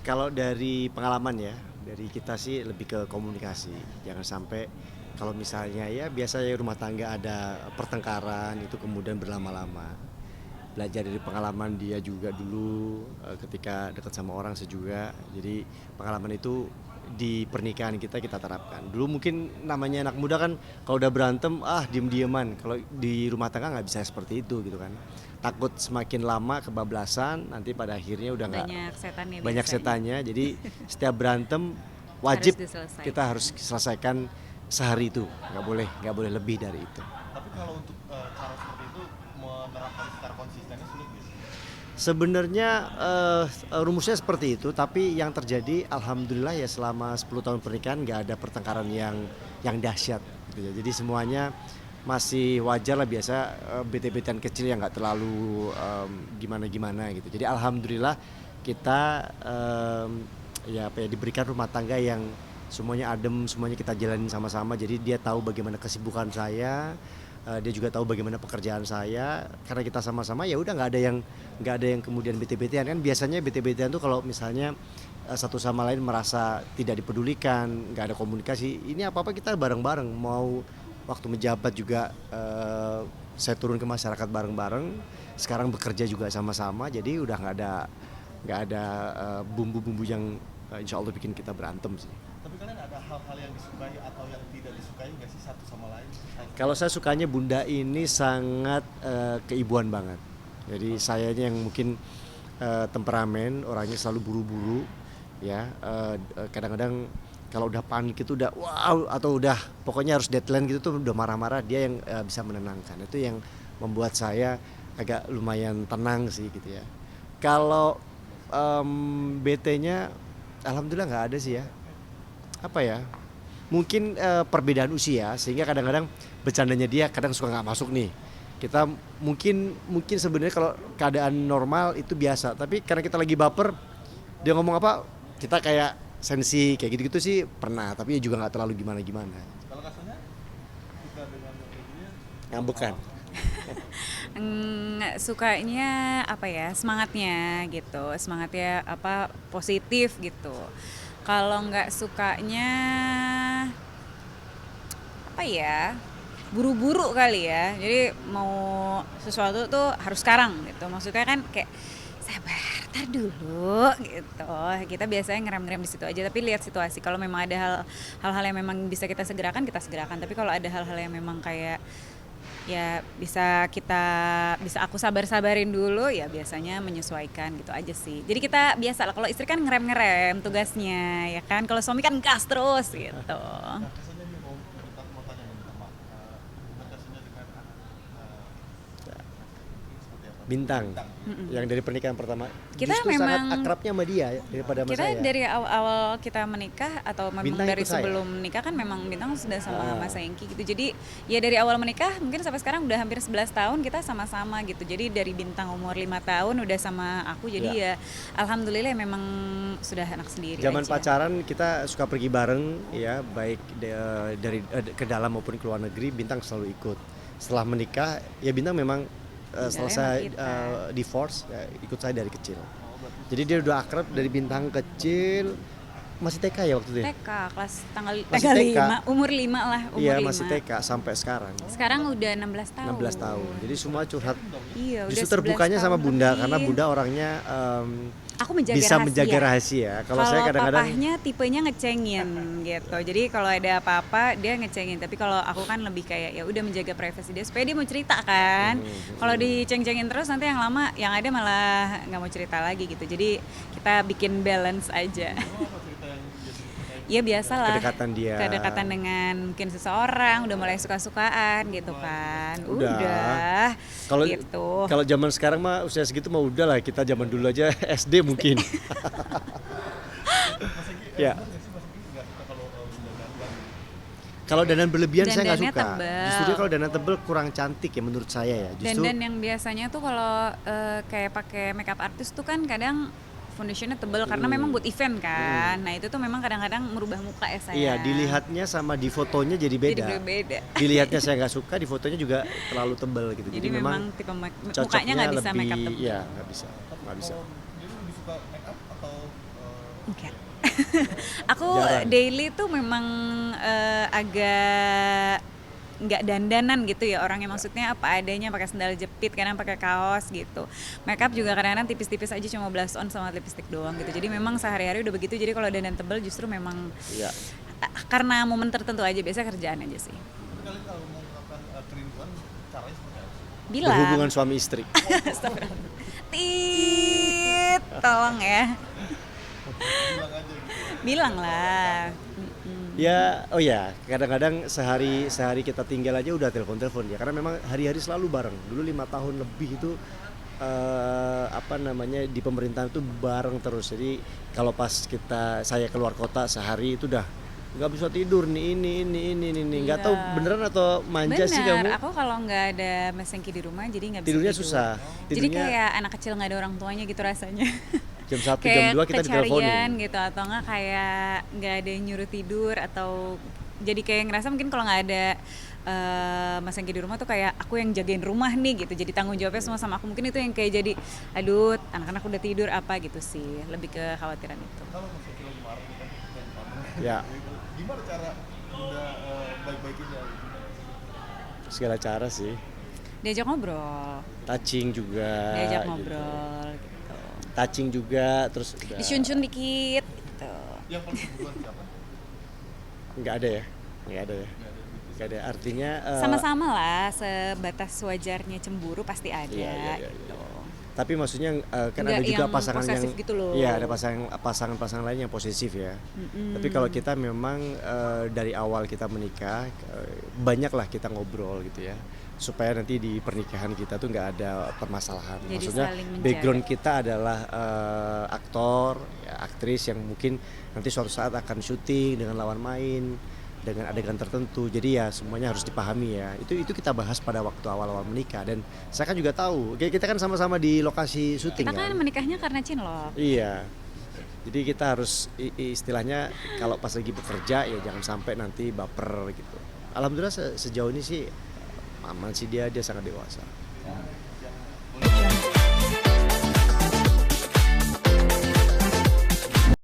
Kalau dari pengalaman ya, dari kita sih lebih ke komunikasi. Jangan sampai kalau misalnya ya biasanya rumah tangga ada pertengkaran itu kemudian berlama-lama. Belajar dari pengalaman dia juga dulu ketika dekat sama orang saya juga. Jadi pengalaman itu di pernikahan kita terapkan. Dulu mungkin namanya anak muda kan kalau udah berantem diem-dieman. Kalau di rumah tangga nggak bisa seperti itu gitu kan. Takut semakin lama kebablasan nanti pada akhirnya udah nggak Banyak setannya banyak biasanya. setannya. Jadi setiap berantem Harus wajib kita diselesaikan. harus selesaikan sehari itu. Nggak boleh lebih dari itu. Tapi kalau untuk cara seperti itu menerapkan secara konsistennya sulit nggak sih? Sebenarnya rumusnya seperti itu, tapi yang terjadi alhamdulillah ya selama 10 tahun pernikahan nggak ada pertengkaran yang dahsyat gitu ya. Jadi semuanya masih wajar lah, biasa bete-betean kecil yang nggak terlalu gimana-gimana gitu. Jadi alhamdulillah kita ya apa ya, diberikan rumah tangga yang semuanya adem, semuanya kita jalanin sama-sama. Jadi dia tahu bagaimana kesibukan saya, dia juga tahu bagaimana pekerjaan saya. Karena kita sama-sama ya udah nggak ada yang kemudian bete-betean. Kan biasanya bete-betean tuh kalau misalnya satu sama lain merasa tidak dipedulikan, nggak ada komunikasi. Ini apa-apa kita bareng-bareng, mau waktu menjabat juga saya turun ke masyarakat bareng-bareng. Sekarang bekerja juga sama-sama, jadi udah nggak ada bumbu-bumbu yang insya Allah bikin kita berantem sih. Tapi kalian ada hal-hal yang disukai atau yang tidak disukai nggak sih satu sama lain? Kalau saya sukanya Bunda ini sangat keibuan banget. Jadi sayanya yang mungkin temperamen, orangnya selalu buru-buru, ya. Kadang-kadang kalau udah panik itu udah wow, atau udah pokoknya harus deadline gitu tuh udah marah-marah, dia yang bisa menenangkan. Itu yang membuat saya agak lumayan tenang sih gitu ya. Kalau BT-nya alhamdulillah nggak ada sih ya. Apa ya? Mungkin perbedaan usia sehingga kadang-kadang bercandanya dia kadang suka nggak masuk nih. Kita mungkin mungkin sebenarnya kalau keadaan normal itu biasa, tapi karena kita lagi baper, dia ngomong apa kita kayak sensi kayak gitu-gitu sih pernah, tapi juga nggak terlalu gimana-gimana. Kalau kasarnya kita dengan ibunya Ngambekan. Sukanya apa ya, semangatnya gitu, semangatnya apa, positif gitu. Kalau nggak sukanya apa ya, buru-buru kali ya, jadi mau sesuatu tuh harus sekarang gitu, maksudnya kan kayak sabar, tar dulu gitu. Kita biasanya ngerem-ngerem di situ aja, tapi lihat situasi. Kalau memang ada hal-hal yang memang bisa kita segerakan, kita segerakan. Tapi kalau ada hal-hal yang memang kayak ya bisa aku sabar-sabarin dulu, ya biasanya menyesuaikan gitu aja sih. Jadi kita biasa lah, kalau istri kan ngerem-ngerem tugasnya ya kan, kalau suami kan gas terus gitu. nah kasarnya nih mau tanya nih sama komunikasinya dengan anak seperti apa? Bintang Bintang. yang dari pernikahan pertama Kita justru sangat memang akrabnya sama dia ya, daripada sama kita saya. dari awal kita menikah atau memang Bintang dari ikut saya. sebelum menikah kan memang Bintang sudah sama Mas Ah, Hengki gitu. Jadi ya dari awal menikah mungkin sampai sekarang udah hampir 11 tahun kita sama-sama gitu. Jadi dari Bintang umur 5 tahun udah sama aku, jadi ya. ya alhamdulillah memang sudah anak sendiri Zaman aja. pacaran kita suka pergi bareng ya, baik dari ke dalam maupun ke luar negeri, Bintang selalu ikut. Setelah menikah ya Bintang memang Tinggalnya sama selesai kita. divorce ya, ikut saya dari kecil. Oh berarti Jadi dia udah akrab dari Bintang kecil, masih TK ya waktu itu ya? TK kelas Masih tanggal TK. 5, umur 5 lah, umur Iya 5. masih TK sampai sekarang. Sekarang udah 16 tahun. 16 tahun. Jadi semua curhat. Iya, udah Justru 11 terbukanya sama tahun Bunda lebih. karena Bunda orangnya Aku menjaga bisa rahasia. menjaga rahasia. Kalau saya kadang-kadang papahnya tipenya ngecengin gitu. Jadi kalau ada apa-apa dia ngecengin. Tapi kalau aku kan lebih kayak ya udah menjaga privasi dia supaya dia mau cerita kan. Kalau diceng-cengin terus nanti yang lama yang ada malah nggak mau cerita lagi gitu. Jadi kita bikin balance aja. apa cerita yang jadi kayak Ya biasalah. kedekatan dia. Kedekatan dengan mungkin seseorang udah mulai suka-sukaan gitu kan. Udah. Udah. Kalau gitu. kalau zaman sekarang mah usia segitu mah udah lah, kita zaman dulu aja SD mungkin. Mas Eki Ya. bener nggak sih Mas Eki nggak suka kalau bunda dandan Kalau dandan berlebihan saya nggak Dandannya suka. tebal. Justru dia kalau dandan tebel kurang cantik ya menurut saya ya. Justru Dan yang biasanya tuh kalau kayak pakai makeup artist tuh kan kadang foundationnya tebel karena memang buat event kan. Nah itu tuh memang kadang-kadang merubah muka ya saya. iya, dilihatnya sama di fotonya jadi Jadi beda. berbeda. Dilihatnya saya nggak suka, di fotonya juga terlalu tebel gitu. Jadi memang tipe mukanya cocoknya nggak bisa lebih, makeup tebel. ya nggak bisa. tapi Nggak bisa. kalau jadi lebih suka make up atau Enggak. Aku Jarang. daily tuh memang agak nggak dandanan gitu ya orangnya, maksudnya apa adanya, pakai sendal jepit, kadang pakai kaos gitu. Makeup juga kadang-kadang tipis-tipis aja, cuma blush on sama lipstick doang gitu. Jadi memang sehari-hari udah begitu. Jadi kalau dandan tebel justru memang Iya. karena momen tertentu aja, biasa kerjaan aja sih. Tapi kalian kalau mau melakukan kerinduan caranya seperti apa sih? Bilang. Berhubungan suami istri. Astagfirullah. Tit, tolong ya. Bilang aja gitu. Bilang lah. Ya, oh ya, kadang-kadang sehari kita tinggal aja udah telepon ya, karena memang hari-hari selalu bareng. Dulu 5 tahun lebih itu di pemerintahan itu bareng terus. Jadi kalau pas saya keluar kota sehari itu udah nggak bisa tidur nih, ini nggak tahu Iya. beneran atau manja sih kamu. Bener, aku kalau nggak ada Mas Hengki di rumah jadi nggak bisa Tidurnya tidur. susah. Jadi Tidurnya kayak anak kecil nggak ada orang tuanya gitu rasanya. jam 1, jam Kayak 2 kita kecarian diteleponin. gitu, atau nggak kayak nggak ada yang nyuruh tidur, atau jadi kayak ngerasa mungkin kalau nggak ada Mas Hengki di rumah tuh kayak aku yang jagain rumah nih gitu, jadi tanggung jawabnya semua sama aku. Mungkin itu yang kayak jadi aduh anak-anak udah tidur apa gitu sih, lebih ke khawatiran itu. Kalau Mas Eki lagi marah nih kan dan kamu Ya, gimana cara udah baik-baikinnya? segala cara sih. Diajak ngobrol, Touching juga. diajak gitu. ngobrol gitu, Touching juga, terus udah. disyun-syun dikit gitu. Yang paling duluan siapa? Nggak ada ya, nggak ada. Artinya Sama-sama lah, sebatas wajarnya cemburu pasti ada Iya. gitu. Tapi maksudnya kan Nggak ada juga yang pasangan yang posesif gitu loh. Iya, ada pasangan lain yang posesif ya. Tapi kalau kita memang dari awal kita menikah banyaklah kita ngobrol gitu ya, supaya nanti di pernikahan kita tuh nggak ada permasalahan. Jadi Maksudnya saling menjaga. background kita adalah aktor, ya, aktris yang mungkin nanti suatu saat akan syuting dengan lawan main, dengan adegan tertentu. Jadi ya semuanya harus dipahami ya. Itu kita bahas pada waktu awal-awal menikah, dan saya kan juga tahu kita kan sama-sama di lokasi syuting Kita kan kan. menikahnya karena cinlok. Iya. Jadi kita harus istilahnya kalau pas lagi bekerja ya jangan sampai nanti baper gitu. Alhamdulillah sejauh ini sih aman sih, dia sangat dewasa.